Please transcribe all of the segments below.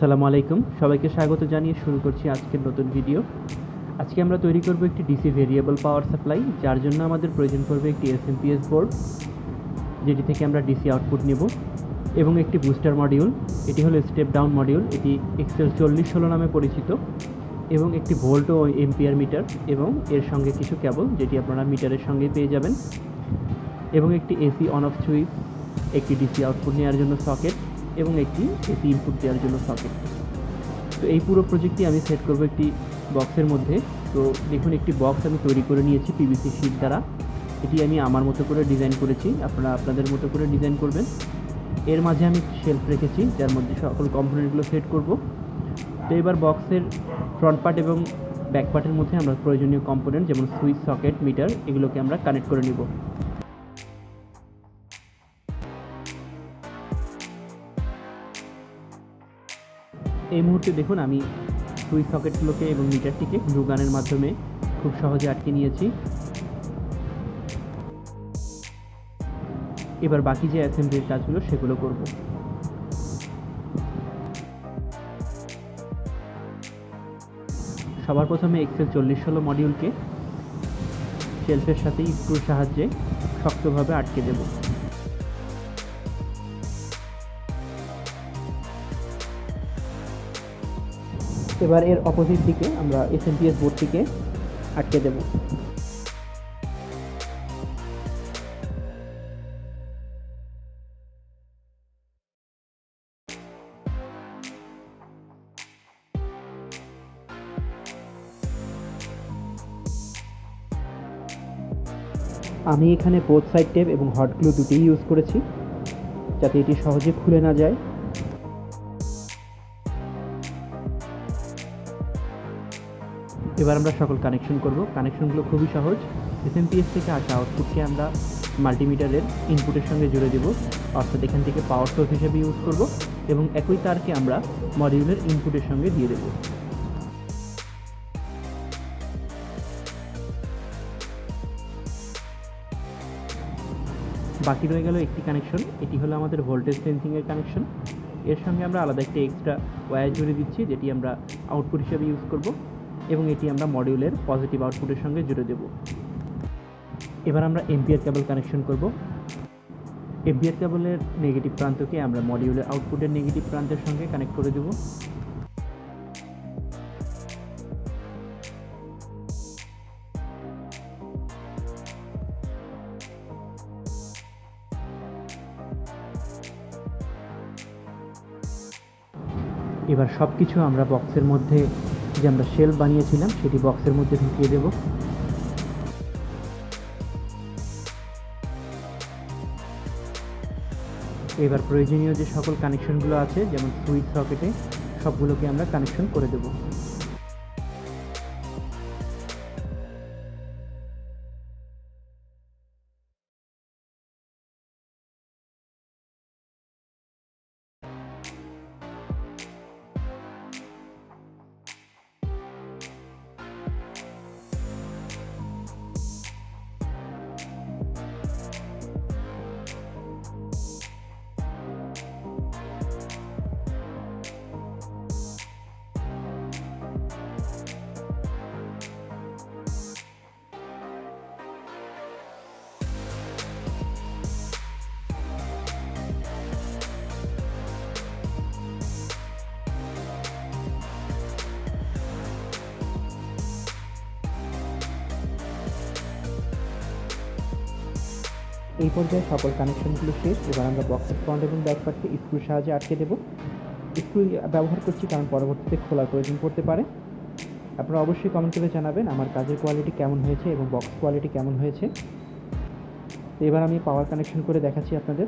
আসসালামু আলাইকুম, সবাইকে স্বাগত জানিয়ে শুরু করছি আজকের নতুন ভিডিও। আজকে আমরা তৈরি করব একটি ডিসি ভেরিয়েবল পাওয়ার সাপ্লাই, যার জন্য আমাদের প্রয়োজন পড়বে একটি এসএমপিএস বোর্ড, যেটি থেকে আমরা ডিসি আউটপুট নেব, এবং একটি বুস্টার মডিউল। এটি হলো স্টেপ ডাউন মডিউল, এটি এক্সেল 4016 নামে পরিচিত, এবং একটি ভোল্ট ও এম্পিয়ার মিটার, এবং এর সঙ্গে কিছু কেবল যেটি আপনারা মিটারের সঙ্গে পেয়ে যাবেন, এবং একটি এসি অন অফ সুইচ, একটি ডিসি আউটপুট নেওয়ার জন্য সকেট, এবং একটি এসি ইনপুট দেওয়ার জন্য সকেট। তো এই পুরো প্রজেক্টটি আমি সেট করব একটি বক্সের মধ্যে। তো দেখুন, একটি বক্স আমি তৈরি করে নিয়েছি পিভিসি শিট দ্বারা। এটি আমি আমার মতো করে ডিজাইন করেছি, আপনারা আপনাদের মতো করে ডিজাইন করবেন। এর মাঝে আমি শেলফ রেখেছি, যার মধ্যে সকল কম্পোনেন্টগুলো সেট করব। তো এবার বক্সের ফ্রন্ট পার্ট এবং ব্যাক পার্টের মধ্যে আমরা প্রয়োজনীয় কম্পোনেন্ট যেমন সুইচ, সকেট, মিটার এগুলোকে আমরা কানেক্ট করে নিব। এই মুহূর্তে দেখুন, আমি সুইচ সকেটগুলোকে এবং মিটারটিকে গ্লু গানের মাধ্যমে খুব সহজে আটকে নিয়েছি। এবার বাকি যে অ্যাসেম্বলির কাজগুলো সেগুলো করব। সবার প্রথমে এক্সেল 4016 মডিউলকে শেলফের সাথে স্ক্রুর সাহায্যে শক্তভাবে আটকে দেব। এবার এর অপোজিট দিকে আমরা এসএমপিএস বোর্ডটিকে আটকে দেব। আমি এখানে বোথ সাইড টেপ এবং হট গ্লু দুটিই ইউজ করেছি, যাতে এটি সহজে খুলে না যায়। এবার আমরা সকল কানেকশন করব। কানেকশনগুলো খুবই সহজ। এসএমপিএস থেকে আসা আউটপুটকে আমরা মাল্টিমিটারের ইনপুটের সঙ্গে জুড়ে দেব, অর্থাৎ এখান থেকে পাওয়ার সোর্স হিসেবে ইউজ করব, এবং একই তারকে আমরা মডিউলের ইনপুটের সঙ্গে দিয়ে দেব। বাকি রয়ে গেল একটি কানেকশন, এটি হলো আমাদের ভোল্টেজ সেন্সিংয়ের কানেকশন। এর সঙ্গে আমরা আলাদা একটি এক্সট্রা ওয়্যার জুড়ে দিচ্ছি, যেটি আমরা আউটপুট হিসেবে ইউজ করব, এবং এটি আমরা মডিউলের পজিটিভ আউটপুটের সঙ্গে জুড়ে দেব। এবার আমরা এম্পিয়ার কেবল কানেকশন করব। এম্পিয়ার কেবলের নেগেটিভ প্রান্তকে আমরা মডিউলের আউটপুটের নেগেটিভ প্রান্তের সঙ্গে কানেক্ট করে দেব। এবার সব কিছু আমরা বক্সের মধ্যে, যে আমরা শেল বানিয়েছিলাম সেটি বক্সের মধ্যে ঢুকিয়ে দেব। এবার প্রয়োজনীয় যে সকল কানেকশনগুলো আছে, যেমন সুইচ, সকেটে, সবগুলোকে আমরা কানেকশন করে দেব। এই পর্যায়ে সকল কানেকশনগুলো শেষ। এবার আমরা বক্সের ফ্রন্ট এবং ব্যাক পার্টকে স্ক্রুর সাহায্যে আটকে দেব। স্ক্রু ব্যবহার করছি কারণ পরবর্তীতে খোলার প্রয়োজন পড়তে পারে। আপনারা অবশ্যই কমেন্ট করে জানাবেন আমার কাজের কোয়ালিটি কেমন হয়েছে এবং বক্স কোয়ালিটি কেমন হয়েছে। এবার আমি পাওয়ার কানেকশন করে দেখাচ্ছি আপনাদের।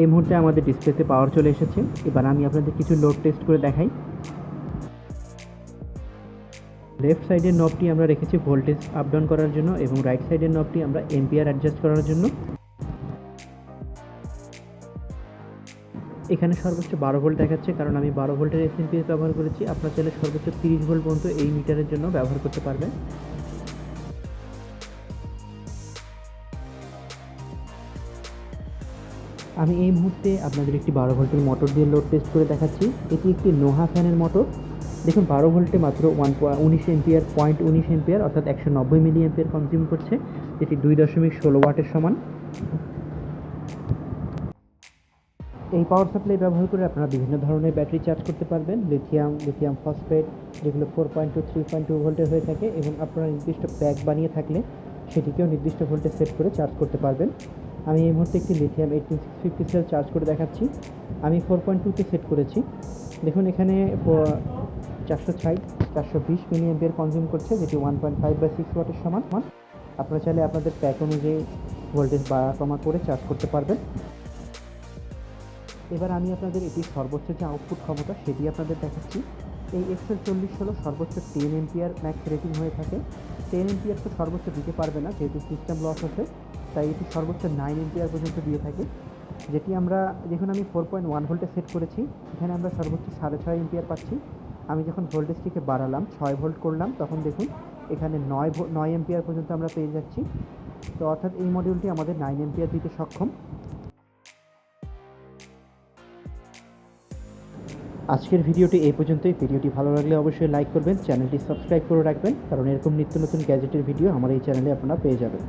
এই মুহূর্তে আমাদের ডিসপ্লেতে পাওয়ার চলে এসেছে। এবার আমি আপনাদের কিছু লোড টেস্ট করে দেখাই। লেফট সাইডের নবটি আমরা রেখেছি ভোল্টেজ আপ ডাউন করার জন্য, এবং রাইট সাইডের নবটি আমরা এম্পিয়ার অ্যাডজাস্ট করার জন্য। এখানে সর্বোচ্চ 12 ভোল্ট দেখাচ্ছে, কারণ আমি 12 ভোল্টের এসএমপিএস ব্যবহার করেছি। আপনারা চাইলে সর্বোচ্চ 30 ভোল্ট পর্যন্ত এই মিটারের জন্য ব্যবহার করতে পারবেন। আমি এই মুহূর্তে আপনাদের একটি 12 ভোল্টের মোটর দিয়ে লোড টেস্ট করে দেখাচ্ছি। এটি একটি নোহা ফ্যানের মোটর। দেখুন 12 ভোল্টে মাত্র 19 এম্পিয়ার, 0.19 এম্পিয়ার অর্থাৎ 190 মিলি এম্পিয়ার কনজিউম করছে, যেটি 2.16 ওয়াটের সমান। এই পাওয়ার সাপ্লাই ব্যবহার করে আপনারা বিভিন্ন ধরনের ব্যাটারি চার্জ করতে পারবেন। লিথিয়াম ফসফেট, যেগুলো 4.2 3.2 ভোল্টের হয়ে থাকে, এবং আপনারা নির্দিষ্ট প্যাক বানিয়ে থাকলে সেটিকেও নির্দিষ্ট ভোল্টে সেট করে চার্জ করতে পারবেন। আমি এই মুহূর্তে একটি লিথিয়াম 18650 সেল চার্জ করে দেখাচ্ছি। আমি 4.2তে সেট করেছি। দেখুন এখানে 420 মিলি এম্পিয়ার কনজিউম করছে, যেটি 1.5/6 ওয়াটের সমান। আপনারা চাইলে আপনাদের প্যাক অনুযায়ী ভোল্টেজ বাড়া কমা করে চার্জ করতে পারবেন। এবার আমি আপনাদের এটির সর্বোচ্চ যে আউটপুট ক্ষমতা সেটি আপনাদের দেখাচ্ছি। এই XL40 হলো সর্বোচ্চ 10 এম্পিয়ার ম্যাক্স রেটিং হয়ে থাকে। 10 এম্পিয়ার তো সর্বোচ্চ দিতে পারবে না, যেহেতু সিস্টেম লস আছে, তাই এটি সর্বোচ্চ 9 এম্পিয়ার পর্যন্ত দিয়ে থাকে, যেটি আমরা দেখুন আমি 4.1 ভোল্টে সেট করেছি। এখানে আমরা সর্বোচ্চ 6.5 এম্পিয়ার পাচ্ছি। আমি যখন ভোল্টেজটিকে বাড়ালাম 6 ভোল্ট করলাম, তখন দেখুন এখানে 9 এম্পিয়ার পর্যন্ত আমরা পেয়ে যাচ্ছি। তো অর্থাৎ এই মডিউলটি আমাদের 9 এম্পিয়ার দিতে সক্ষম। আজকের ভিডিওটি এই পর্যন্তই। ভিডিওটি ভালো লাগলে অবশ্যই লাইক করবেন, চ্যানেলটি সাবস্ক্রাইব করে রাখবেন, কারণ এরকম নিত্য নতুন গ্যাজেটের ভিডিও আমার এই চ্যানেলে আপনারা পেয়ে যাবেন।